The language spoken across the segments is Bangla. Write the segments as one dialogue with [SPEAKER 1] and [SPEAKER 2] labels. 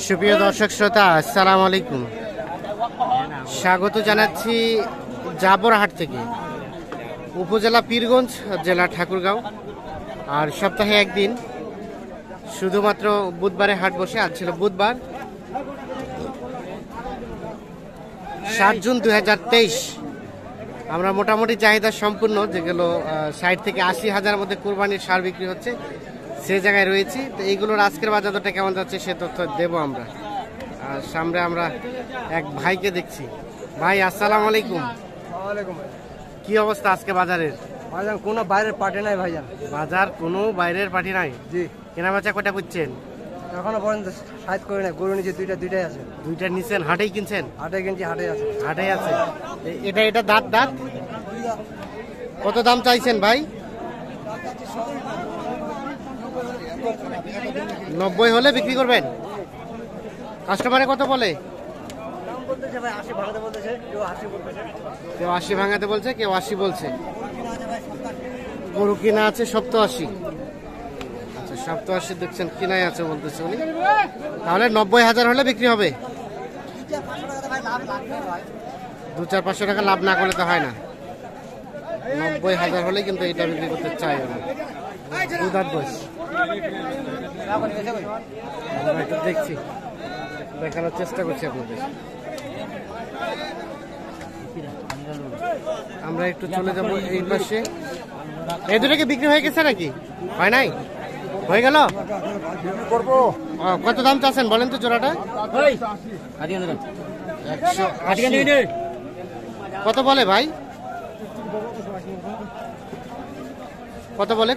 [SPEAKER 1] সুপ্রিয় দর্শক শ্রোতা, আসসালামু আলাইকুম। স্বাগত জানাচ্ছি জাবরহাট থেকে, উপজেলা পীরগঞ্জ, জেলা ঠাকুরগাঁও। আর সপ্তাহে একদিন শুধুমাত্র বুধবারে হাট বসে। আজ ছিল বুধবার, 7 জুন 2023। আমরা মোটামুটি চাহিদা সম্পূর্ণ, যেগুলো 60 থেকে 80,000 মধ্যে কোরবানির সার বিক্রি হচ্ছে, সে জায়গায় রয়েছি। তো এইগুলোর আজকের বাজার দরটা কেমন যাচ্ছে সে তথ্য দেবো আমরা। আর সামনে আমরা এক ভাইকে দেখছি। ভাই আসসালামু আলাইকুম।
[SPEAKER 2] ওয়ালাইকুম।
[SPEAKER 1] কি অবস্থা আজকে বাজারের?
[SPEAKER 2] ভাইজান কোনো বাইরের পার্টি নাই ভাইজান।
[SPEAKER 1] বাজার কোনো বাইরের পার্টি নাই?
[SPEAKER 2] জি।
[SPEAKER 1] কেনা বেচা কয়টা করছেন?
[SPEAKER 2] এখনো পর্যন্ত সাইজ করে নাই, গরু নিচে দুইটাই আছে।
[SPEAKER 1] দুইটা নিছেন? হাটেই কিনছেন?
[SPEAKER 2] হাটে কিনছি, হাটে আছে।
[SPEAKER 1] হাটেই আছে। এটা দাঁত দাঁত কত দাম চাইছেন ভাই? 90 হলে বিক্রি করবেন? কাস্টমারে কত বলে? কেউ 80 ভাঙাতে বলছে, কেউ 80 বলছে। গরু কিনা আছে 87। আচ্ছা, 87 দেখছেন, কিনাই আছে বলতেছে উনি। তাহলে 90,000 হলে বিক্রি হবে। 2-4-500 টাকা লাভ না করলে তো হয় না। 90,000 হলে কিন্তু এটা বিক্রি করতে চাই আমি। দুধাত বয়স আমরা একটু দেখছি, দেখানোর চেষ্টা করছি আপনাদের। আমরা একটু চলে যাব এই পাশে। এই দুটো কি বিক্রি হয়ে গেছে নাকি? হয় নাই? হয়ে গেল? কত দাম চাচ্ছেন বলেন তো জোড়াটা? 180। কত বলে ভাই? কত বলে?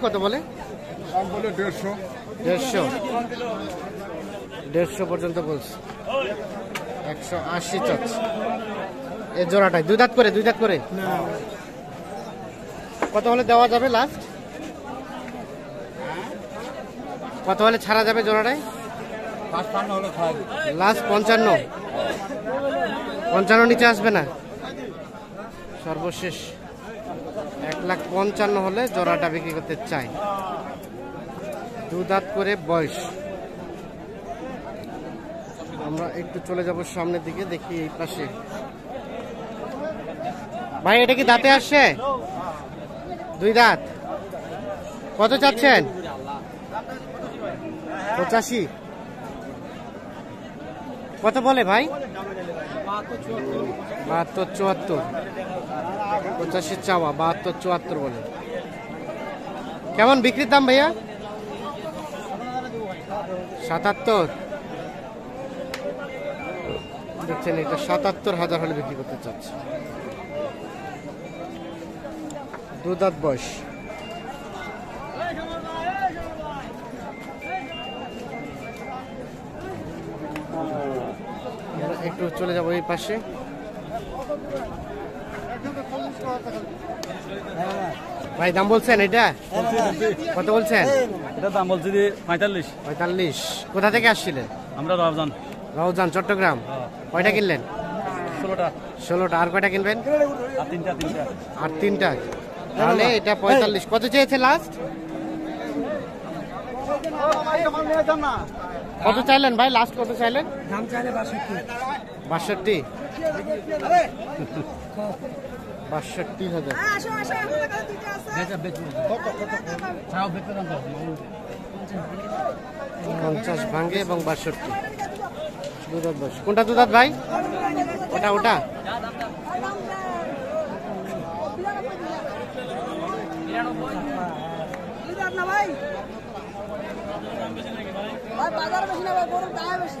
[SPEAKER 1] 150 পর্যন্ত বলছে। 180 চাচ্ছে এই জোড়াটাই। দুই দাঁত করে? কত হলে দেওয়া যাবে লাস্ট? কত হলে ছাড়া যাবে জোড়াটাই? লাস্ট 55 নিচে আসবে না? সর্বশেষ 1,55,000 হলে জোড়াটা বিক্রি করতে চাই। দুধাত করে বয়স। আমরা একটু চলে যাব সামনের দিকে, দেখি এই পাশে। ভাই এটা কি দাঁতে আসছে? দুই দাঁত। কত চাচ্ছেন? 85। কত বলে ভাই? 72-74। 85 চাওয়া, 72-74 বলে। কেমন বিক্রির দাম ভাইয়া? 77। দেখছেন, এটা 77,000 হলে বিক্রি করতে চাচ্ছে। দুধাত বয়স। একটু চলে যাবো এই পাশে। ভাই দাম বলছেন এটা? কত বলছেন?
[SPEAKER 3] এটা দাম বলছি 45।
[SPEAKER 1] কোথা থেকে আসছিলেন?
[SPEAKER 3] আমরা
[SPEAKER 1] রাউজান, চট্টগ্রাম। কয়টা কিনলেন?
[SPEAKER 3] 16টা।
[SPEAKER 1] আর কয়টা কিনবেন?
[SPEAKER 3] আর
[SPEAKER 1] 3টা। তাহলে এটা 45। কত চেয়েছে লাস্ট? কত চাইলেন ভাই? লাস্ট কত চাইলেন?
[SPEAKER 2] দাম চাইলে
[SPEAKER 1] 62। 62,000। 50 ভাঙ্গে এবং 62। দুধাত বয়স। কোনটা দুধাত ভাই? ওটা কোনটা?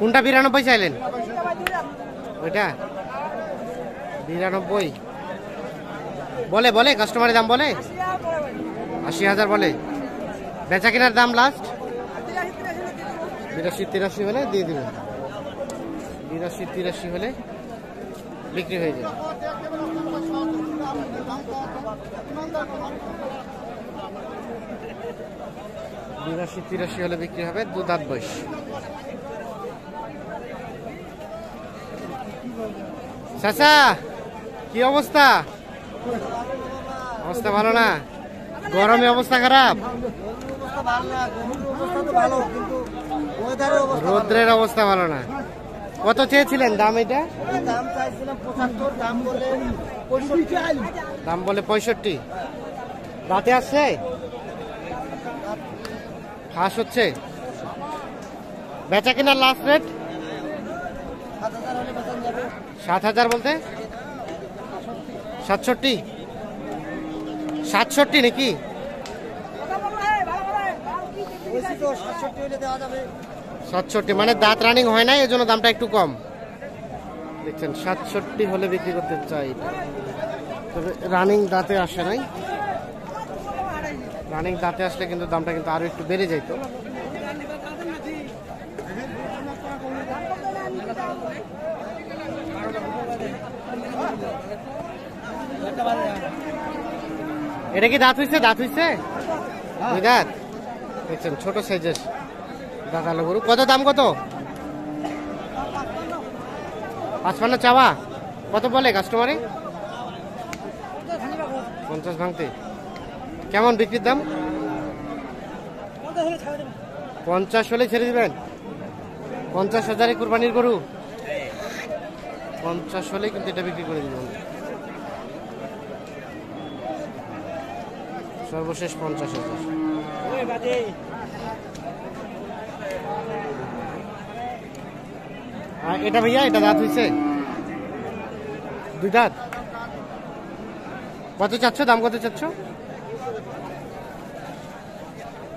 [SPEAKER 1] 92 চাইলেন? ওইটা 92 বলে কাস্টমারের দাম বলে 80,000 বলে। বেচা কেনার দাম লাস্ট 82-83 হলে দিয়ে দিবেন। 82-83 হলে বিক্রি হয়ে যাবে। $82-83 হলে বিক্রি হবে। দুধাত বয়স। চাচা কি অবস্থা? অবস্থা ভালো না? গরমে অবস্থা খারাপ।
[SPEAKER 2] ভালো কিন্তু
[SPEAKER 1] রোদ্রের অবস্থা ভালো না। কত চেয়েছিলেন দাম এটা?
[SPEAKER 2] দাম চাইছিলাম 75,
[SPEAKER 1] দাম বলে 65। রাতে আসছে, ফাঁস হচ্ছে। বেচা কেনার লাস্ট রেট 7,000 বলতে 67, 67 নাকি? 67 মানে দাঁত রানিং হয় না, এই জন্য দামটা একটু কম। দেখছেন 67 হলে বিক্রি করতে চাই, তবে রানিং দাঁতে আসে নাই। রানিং দাঁতে আসলে কিন্তু দামটা কিন্তু আরো একটু বেড়ে যাইতো। এটা কি দাঁত হইছে? দাঁত হইছে দুই দাঁত। দেখছেন ছোট সাইজের দাঁতালো গরু। কত দাম? কত? 55 চাওয়া। কত বলে কাস্টমারে? 50 ভাঙতে। কেমন বিক্রির দাম? 50 হলে ছেড়ে দিবেন? 50,000 কুরবানির গরু, 50 হলে কিন্তু এটা বিক্রি করে দিবেন। সর্বশেষ 50,000। আর এটা ভাইয়া, এটা দাঁত হইছে? দুই দাঁত। কত চাচ্ছ? দাম কত চাচ্ছ?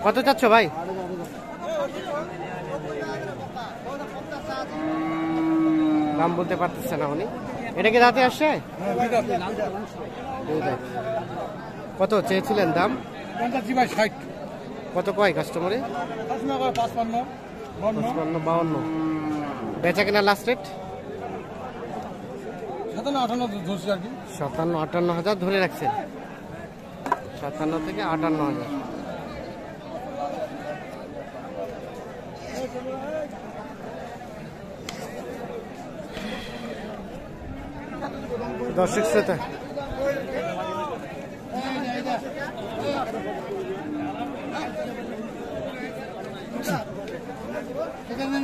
[SPEAKER 1] কত চাচ্ছ ভাই? দাম বলতে পারতেছে না উনি। এটা কি দাঁতে আসছে? দুই দাঁত। কত চেয়েছিলেন দাম?
[SPEAKER 3] 60।
[SPEAKER 1] কত কয় কাস্টমারে?
[SPEAKER 3] 55,
[SPEAKER 1] 52। বেচা কেনা লাস্ট রেট
[SPEAKER 3] 57, 58 ধরছি আর কি।
[SPEAKER 1] 57-58 ধরে রাখছেন। 57 থেকে 58,000। দর্শক শ্রোতা,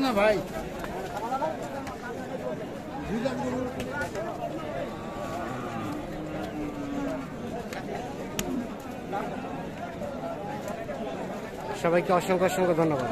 [SPEAKER 3] না ভাই,
[SPEAKER 1] সবাইকে অসংখ্য অসংখ্য ধন্যবাদ।